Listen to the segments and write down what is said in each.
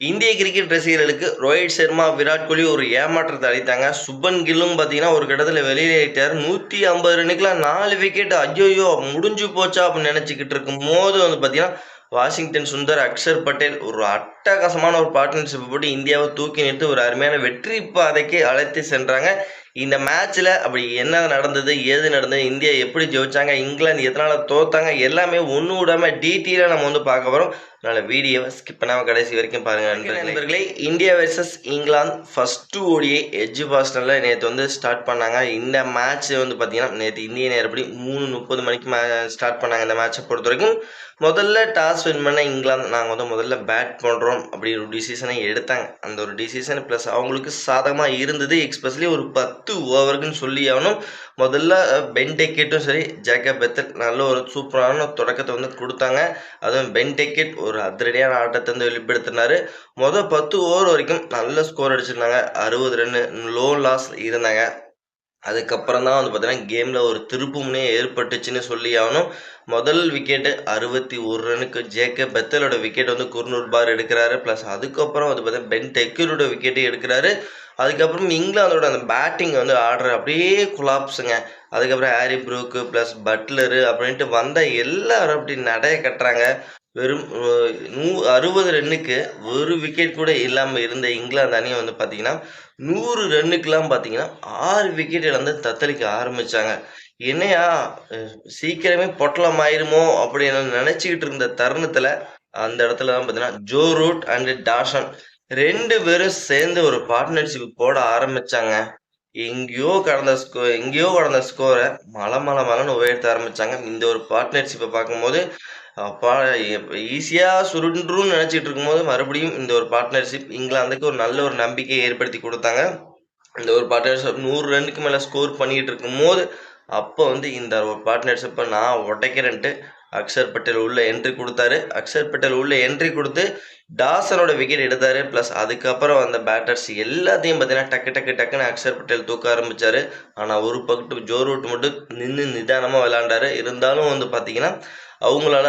இந்திய கிரிக்கெட் ரசிகர்களுக்கு ரோஹித் சர்மா, விராட் கோலி ஒரு ஏமாற்றத்தை அளித்தாங்க. சுப்மன் கில்லும் பார்த்தீங்கன்னா, ஒரு கட்டத்தில வெளியேறிட்டாரு. 150 ரன்னுக்குலாம் 4 விக்கெட். ஐய்யய்யோ! முடிஞ்சு போச்சா அப்படின்னு நினைச்சுக்கிட்டு இருக்கும்போது பார்த்தீங்கன்னா, வாஷிங்டன் சுந்தர், அக்ஷர் பட்டேல் ஒரு அட்டகாசமான ஒரு பார்ட்னர்ஷிப் போட்டு இந்தியாவை தூக்கி நிறுத்தி ஒரு அருமையான வெற்றி பாதைக்கு அழைத்து சென்றாங்க. இந்த மேட்ச்ல அப்படி என்ன நடந்தது? ஏது நடந்தது? இந்தியா எப்படி ஜெயிச்சாங்க? இங்கிலாந்து எதனால தோத்தாங்க? எல்லாமே ஒண்ணு விடாம டீட்டெயிலா நம்ம பார்க்க போறோம். அதனால வீடியோவை ஸ்கிப் பண்ணாம கடைசி வரைக்கும் பாருங்க நண்பர்களே. India versus England first ODI எட்ஜ் பாஸ்டன்ல நேற்று ஸ்டார்ட் பண்ணாங்க. இந்த மேட்ச் பார்த்தீங்கன்னா நேற்று இந்திய நேரப்படி 3:30 மணிக்கு ஸ்டார்ட் பண்ணாங்க. இந்த மேட்சை பொறுத்த வரைக்கும் முதல்ல டாஸ் வின் பண்ண இங்கிலாந்து நாங்கள் முதல்ல பேட் பண்ணுறோம் அப்படி ஒரு டிசிஷனை எடுத்தாங்க. அந்த ஒரு டிசிஷன் ப்ளஸ் அவங்களுக்கு சாதகமாக இருந்தது. எக்ஸ்பெஷலி ஒரு 10 ஓவருக்குன்னு சொல்லி ஆகணும். முதல்ல பென் டெக்கெட்டும் சரி, ஜேக்கப் பெத்தல் நல்ல ஒரு சூப்பரான தொடக்கத்தை கொடுத்தாங்க. அதுவும் பென் டெக்கெட் ஒரு அதிரடியான ஆட்டத்தை வெளிப்படுத்தினாரு. 10 ஓவர் வரைக்கும் நல்ல ஸ்கோர் அடிச்சிருந்தாங்க. 60 ரன்னு லோ லாஸ் இருந்தாங்க. அதுக்கப்புறம் தான் பார்த்தீங்கன்னா கேமில் ஒரு திருப்புமுனையே ஏற்பட்டுச்சுன்னு சொல்லி ஆகணும். முதல் விக்கெட்டு 61 ரன்னுக்கு ஜேக்கப் பெத்தலோட விக்கெட் குர்னூர் பார் எடுக்கிறாரு. ப்ளஸ் அதுக்கப்புறம் பார்த்தீங்கன்னா பென் டெக்கரோட விக்கெட்டு எடுக்கிறாரு. அதுக்கப்புறம் இங்கிலாந்தோட அந்த பேட்டிங் ஆடுற அப்படியே குலாப்ஸுங்க. அதுக்கப்புறம் ஹாரி ப்ரூக்கு ப்ளஸ் பட்லரு அப்படின்ட்டு வந்த எல்லாரும் அப்படி நடைய கட்டுறாங்க. வெறும் 60 ரன்னுக்கு ஒரு விக்கெட் கூட இல்லாமல் இருந்த இங்கிலாந்து அணியை பார்த்தீங்கன்னா 100 ரன்னுக்கெல்லாம் பார்த்தீங்கன்னா 6 விக்கெட் இழந்து தத்தளிக்க ஆரம்பித்தாங்க. என்னையா சீக்கிரமே பொட்டலம் ஆயிருமோ அப்படின்னு நினச்சிக்கிட்டு இருந்த தருணத்தில் அந்த இடத்துல தான் பார்த்தீங்கன்னா ஜோ ரூட் அண்ட் டாஷன் 2 பேரும் சேர்ந்து ஒரு பார்ட்னர்ஷிப் போட ஆரம்பித்தாங்க. எங்கேயோ கடந்த ஸ்கோரை மலை உயர்த்த ஆரம்பித்தாங்க. இந்த ஒரு பார்ட்னர்ஷிப்பை பார்க்கும்போது அப்பா ஈஸியாக சுருண்டுருன்னு நினச்சிட்டு இருக்கும்போது மறுபடியும் இந்த ஒரு பார்ட்னர்ஷிப் இங்கிலாந்துக்கு ஒரு நல்ல ஒரு நம்பிக்கையை ஏற்படுத்தி கொடுத்தாங்க. இந்த ஒரு பார்ட்னர்ஷிப் 100 ரன்னுக்கு மேலே ஸ்கோர் பண்ணிக்கிட்டு இருக்கும்போது அப்போ இந்த ஒரு பார்ட்னர்ஷிப்பை நான் உடைக்கிறேன்ட்டு அக்ஷர் பட்டேல் உள்ள என்ட்ரி கொடுத்தாரு. அக்ஷர் பட்டேல் உள்ள என்ட்ரி கொடுத்து டாசனோட விக்கெட் எடுத்தாரு. ப்ளஸ் அதுக்கப்புறம் அந்த பேட்டர்ஸ் எல்லாத்தையும் பார்த்தீங்கன்னா டக்குன்னு அக்ஷர் பட்டேல் தூக்க ஆரம்பித்தார். ஆனால் ஒரு பக்கத்து ஜோ ரூட் மட்டும் நின்று நிதானமாக விளையாண்டாரு. இருந்தாலும் பார்த்தீங்கன்னா அவங்களால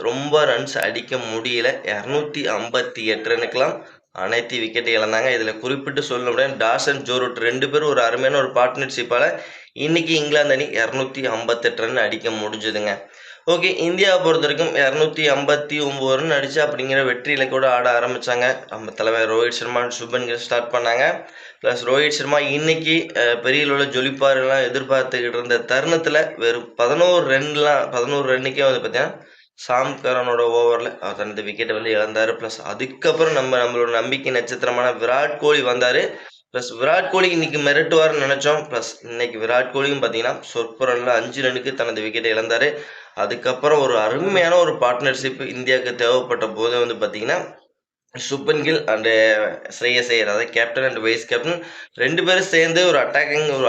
ரொம்ப ரன்ஸ் அடிக்க முடியல. 258 ரன்னுக்கெல்லாம் அனைத்து விக்கெட்டை இழந்தாங்க. இதில் குறிப்பிட்டு சொல்ல முடியாது, டாசன், ஜோ ரூட் 2 பேரும் ஒரு அருமையான ஒரு பார்ட்னர்ஷிப்பால் இன்னைக்கு இங்கிலாந்து அணி 258 ரன் அடிக்க முடிஞ்சுதுங்க. ஓகே, இந்தியாவை பொறுத்த வரைக்கும் 259 ரன் அடிச்சு அப்படிங்கிற வெற்றி இலக்கோடு ஆட ஆரம்பித்தாங்க. நம்ம தலைவர் ரோஹித் சர்மா, சுப்மன் கில் ஸ்டார்ட் பண்ணாங்க. ப்ளஸ் ரோஹித் சர்மா இன்னைக்கு பெரிய அளவில் ஜொலிப்பாரெல்லாம் எதிர்பார்த்துக்கிட்டு இருந்த தருணத்தில் வெறும் 11 ரன்னுக்கே பார்த்தீங்கன்னா சாம் கரனோட ஓவரில் தனது விக்கெட்டை இழந்தார். ப்ளஸ் அதுக்கப்புறம் நம்மளோட நம்பிக்கை நட்சத்திரமான விராட் கோலி வந்தார். ப்ளஸ் விராட் கோலி இன்னைக்கு மிரட்டுவார்னு நினச்சோம். ப்ளஸ் இன்னைக்கு விராட் கோலியும் பார்த்தீங்கன்னா சொற்ப ரனில் 5 ரன்னுக்கு தனது விக்கெட்டை இழந்தார். அதுக்கப்புறம் ஒரு அருமையான ஒரு பார்ட்னர்ஷிப் இந்தியாவுக்கு தேவைப்பட்ட போது பார்த்தீங்கன்னா சுப்மன் கில் அண்டு ஸ்ரேயஸ் ஐயர், அதாவது கேப்டன் அண்ட் வைஸ் கேப்டன் 2 பேரும் சேர்ந்து ஒரு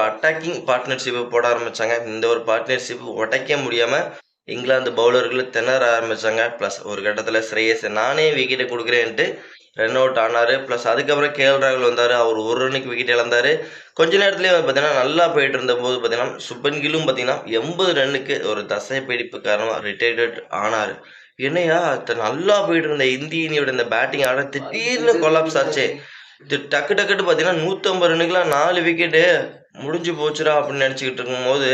அட்டாக்கிங் பார்ட்னர்ஷிப்பை போட ஆரம்பித்தாங்க. இந்த ஒரு பார்ட்னர்ஷிப் உடைக்க முடியாமல் இங்கிலாந்து பவுலர்கள் திணற ஆரம்பித்தாங்க. ப்ளஸ் ஒரு கட்டத்தில் ஸ்ரேயஸ் நானே விக்கெட்டை கொடுக்குறேன்ட்டு ரன் அவுட் ஆனார். ப்ளஸ் அதுக்கப்புறம் கேஎல் ராகுல் வந்தார். அவர் 1 ரன்னுக்கு விக்கெட் இழந்தார். கொஞ்ச நேரத்துலேயே பார்த்தீங்கன்னா நல்லா போயிட்டு இருந்தபோது பார்த்தீங்கன்னா சுப்மன் கில்லும் பார்த்தீங்கன்னா 80 ரன்னுக்கு ஒரு தசை பிடிப்பு காரணமாக ரிட்டையர்ட் ஆனார். என்னையா நல்லா போயிட்டு இருந்த இந்திய அணியோட இந்த பேட்டிங் ஆட திடீர்னு கொலாப்ஸ் ஆச்சு. டக்குன்னு பார்த்தீங்கன்னா 150 ரன்னுக்குலாம் 4 விக்கெட்டு முடிஞ்சு போச்சுடா அப்படின்னு நினச்சிக்கிட்டு இருக்கும்போது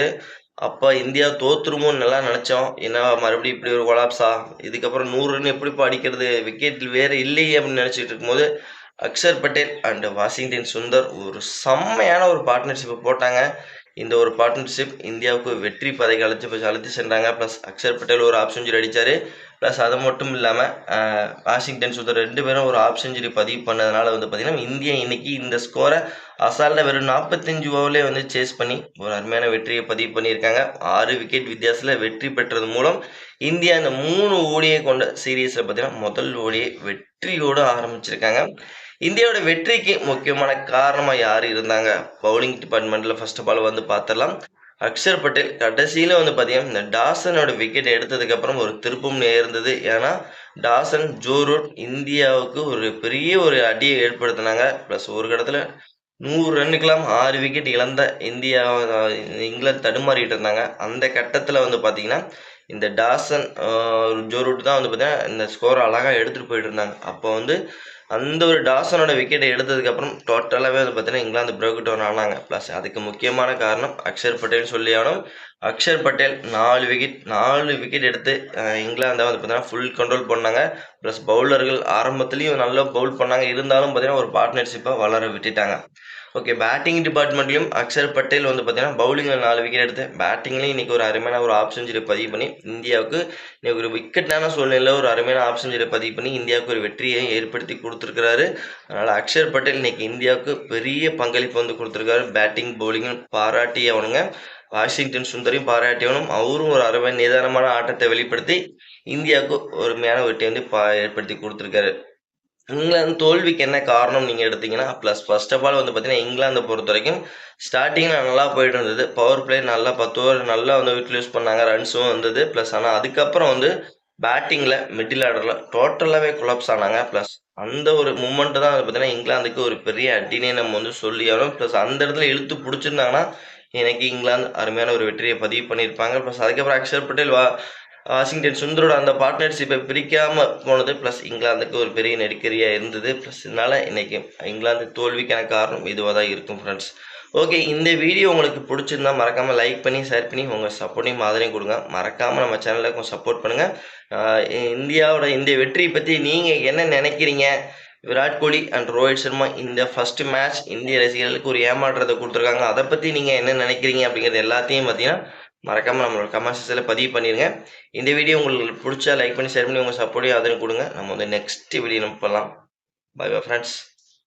அப்போ இந்தியா தோத்துருமோன்னு நல்லா நினச்சோம். ஏன்னா மறுபடியும் இப்படி ஒரு கொலாப்ஸா, இதுக்கப்புறம் 100 ரன் எப்படிப்பா அடிக்கிறது, விக்கெட் வேறு இல்லையே அப்படின்னு நினச்சிக்கிட்டு இருக்கும்போது அக்ஷர் பட்டேல் அண்ட் வாஷிங்டன் சுந்தர் ஒரு செம்மையான ஒரு பார்ட்னர்ஷிப்பை போட்டாங்க. இந்த ஒரு பார்ட்னர்ஷிப் இந்தியாவுக்கு வெற்றி பாதைக்கு அழைத்து சென்றாங்க. ப்ளஸ் அக்ஷர் பட்டேல் ஒரு ஆஃப் செஞ்சுரி அடித்தார். ப்ளஸ் அது மட்டும் இல்லாமல் வாஷிங்டன் சுந்தர் 2 பேரும் ஒரு ஆஃப் செஞ்சுரி பதிவு பண்ணதுனால பார்த்தீங்கன்னா இந்தியா இன்னைக்கு இந்த ஸ்கோரை அசால்ட்டாக வெறும் 45 ஓவர்லேயே சேஸ் பண்ணி ஒரு அருமையான வெற்றியை பதிவு பண்ணியிருக்காங்க. 6 விக்கெட் வித்தியாசத்தில் வெற்றி பெற்றது மூலம் இந்தியா இந்த 3 ஓடியை கொண்ட சீரீஸில் பார்த்தீங்கன்னா முதல் ஓடியை வெற்றியோடு ஆரம்பிச்சிருக்காங்க. இந்தியாவோட வெற்றிக்கு முக்கியமான காரணமாக யார் இருந்தாங்க? பவுலிங் டிபார்ட்மெண்ட்டில் ஃபர்ஸ்ட் ஆஃப் ஆல் பார்த்துடலாம். அக்ஷர் பட்டேல் கடைசியில் பார்த்தீங்கன்னா இந்த டாசனோட விக்கெட் எடுத்ததுக்கப்புறம் ஒரு திருப்பம் இருந்தது. ஏன்னா டாசன், ஜோ ரூட் இந்தியாவுக்கு ஒரு பெரிய ஒரு அடியை ஏற்படுத்தினாங்க. ப்ளஸ் ஒரு இடத்துல 100 ரன்னுக்கெல்லாம் 6 விக்கெட் இழந்த இங்கிலாந்து தடுமாறிட்டு இருந்தாங்க. அந்த கட்டத்தில் பார்த்தீங்கன்னா இந்த டாசன், ஜோ ரூட் தான் பார்த்தீங்கன்னா இந்த ஸ்கோரை அழகாக எடுத்துகிட்டு போயிட்டு இருந்தாங்க. அப்போ அந்த ஒரு டாசனோட விக்கெட்டை எடுத்ததுக்கப்புறம் டோட்டலாகவே வந்து பார்த்தீங்கன்னா இங்கிலாந்து பிரேக் டவுன் ஆனாங்க. ப்ளஸ் அதுக்கு முக்கியமான காரணம் அக்ஷர் பட்டேல் சொல்லி ஆகணும். அக்ஷர் பட்டேல் 4 விக்கெட் எடுத்து இங்கிலாந்தை வந்து பார்த்தீங்கன்னா ஃபுல் கண்ட்ரோல் பண்ணாங்க. ப்ளஸ் பவுலர்கள் ஆரம்பத்துலேயும் நல்லா பவுல் பண்ணாங்க. இருந்தாலும் பார்த்தீங்கன்னா ஒரு பார்ட்னர்ஷிப்பை வளர விட்டுட்டாங்க. ஓகே, பேட்டிங் டிபார்ட்மெண்ட்லையும் அக்ஷர் பட்டேல் வந்து பார்த்தீங்கன்னா பவுலிங்கில் 4 விக்கெட் எடுத்து பேட்டிங்லேயும் இன்றைக்கி ஒரு அருமையான ஒரு ஆஃப் செஞ்சுரி பதிவு பண்ணி இந்தியாவுக்கு இன்னைக்கு ஒரு விக்கெட்டான சூழ்நிலையில் ஒரு அருமையான ஆஃப் செஞ்சுரி பதிவு பண்ணி இந்தியாவுக்கு ஒரு வெற்றியை ஏற்படுத்தி கொடுத்துருக்கிறாரு. அதனால் அக்ஷர் பட்டேல் இன்னைக்கு இந்தியாவுக்கு பெரிய பங்களிப்பு வந்து கொடுத்துருக்காரு. பேட்டிங் பவுலிங்கும் பாராட்டி அவனுங்க. வாஷிங்டன் சுந்தரையும் பாராட்டியவனும் அவரும் ஒரு அருமையான நிதானமான ஆட்டத்தை வெளிப்படுத்தி இந்தியாவுக்கு ஒருமையான வெற்றி வந்து ஏற்படுத்தி கொடுத்துருக்காரு. இங்கிலாந்து தோல்விக்கு என்ன காரணம் நீங்கள் எடுத்தீங்கன்னா, ப்ளஸ் ஃபர்ஸ்ட் ஆஃப் ஆல் வந்து பார்த்தீங்கன்னா இங்கிலாந்தை பொறுத்த வரைக்கும் ஸ்டார்டிங்கில் நல்லா போயிட்டு இருந்தது. பவர் பிளே நல்லா 10 ஓவர் நல்லா வந்து யூட்டிலைஸ் பண்ணாங்க. ரன்ஸும் வந்தது. ப்ளஸ் ஆனால் அதுக்கப்புறம் வந்து பேட்டிங்கில் மிடில் ஆர்டரில் டோட்டலாகவே கொலாப்ஸ் ஆனாங்க. ப்ளஸ் அந்த ஒரு மூமெண்ட்டு தான் வந்து பார்த்தீங்கன்னா இங்கிலாந்துக்கு ஒரு பெரிய அடினே நம்ம வந்து சொல்லியாலும். ப்ளஸ் அந்த இடத்துல இழுத்து பிடிச்சிருந்தாங்கன்னா இன்னைக்கு இங்கிலாந்து அருமையான ஒரு வெற்றியை பதிவு பண்ணியிருப்பாங்க. ப்ளஸ் அதுக்கப்புறம் அக்ஷர் பட்டேல் வாஷிங்டன் சுந்தரோட அந்த பார்ட்னர்ஷிப்பை பிரிக்காமல் போனது ப்ளஸ் இங்கிலாந்துக்கு ஒரு பெரிய நெருக்கடியாக இருந்தது. ப்ளஸ் இதனால் இன்றைக்கி இங்கிலாந்து தோல்விக்கான காரணம் இதுவாக தான் இருக்கும் ஃப்ரெண்ட்ஸ். ஓகே, இந்த வீடியோ உங்களுக்கு பிடிச்சிருந்தா மறக்காமல் லைக் பண்ணி ஷேர் பண்ணி உங்கள் சப்போர்ட்டையும் ஆதரவையும் கொடுங்க. மறக்காமல் நம்ம சேனலில் கொஞ்சம் சப்போர்ட் பண்ணுங்கள். இந்தியாவோட இந்த வெற்றியை பற்றி நீங்கள் என்ன நினைக்கிறீங்க? விராட் கோலி அண்ட் ரோஹித் சர்மா இந்த ஃபஸ்ட்டு மேட்ச் இந்திய ரசிகர்களுக்கு ஒரு ஏமாற்றத்தை கொடுத்துருக்காங்க. அதை பற்றி நீங்கள் என்ன நினைக்கிறீங்க அப்படிங்கிறது எல்லாத்தையும் பார்த்தீங்கன்னா மறக்காமல் நம்மளோட கமெண்ட் செக்ஷனில் பதிவு பண்ணிடுங்க. இந்த வீடியோ உங்களுக்கு பிடிச்சா லைக் பண்ணி ஷேர் பண்ணி உங்கள் சப்போர்ட்டையும் ஆதரவு கொடுங்க. நம்ம வந்து நெக்ஸ்ட் வீடியோ நம்ம பண்ணலாம். Bye bye friends.